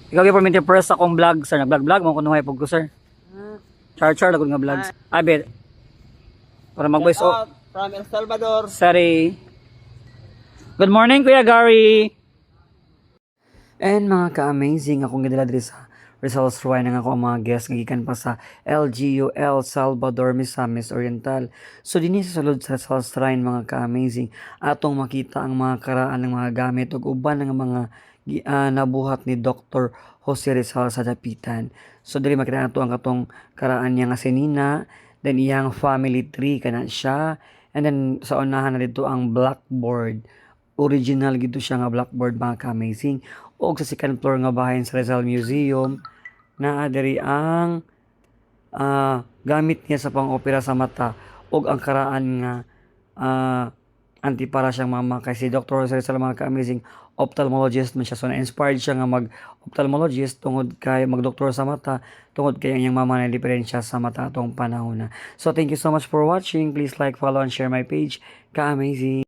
Ikaw gyud perminti first akong vlog sir, nag-vlog mo kuno hay pug ko sir. Char lagod nga vlogs. Abi. Para mag-voice Shout out from El Salvador. Sorry. Good morning Kuya Gary. And mga ka-amazing akong gidala diri sa Rizal Ruay nga ako ang mga guest nga gikan pa sa LGU El Salvador Misamis Oriental. So dinhi sa sulod sa Rizal Shrine mga ka-amazing atong makita ang mga karaan ng mga gamit ug uban ng mga nabuhat ni Dr. Jose Rizal sa Dapitan. So dili makita nato ang katong karaan niya nga sinina, then iyang family tree kana siya, and then sa unahan na dito ang blackboard. Original gito siya nga blackboard mga ka-amazing. O sa second floor nga bahin sa Rizal Museum naa diri ang gamit niya sa pang-opera sa mata ug ang karaan nga antipara siyang mama kay si Dr. Rizal mga ka-amazing ophthalmologist man siya, so na-inspired siya nga mag-ophthalmologist tungod kay mag-doktor sa mata tungod kay ang iyang mama na diferensya sa mata atong panahon na. So thank you so much for watching. Please like, follow and share my page. Ka-amazing.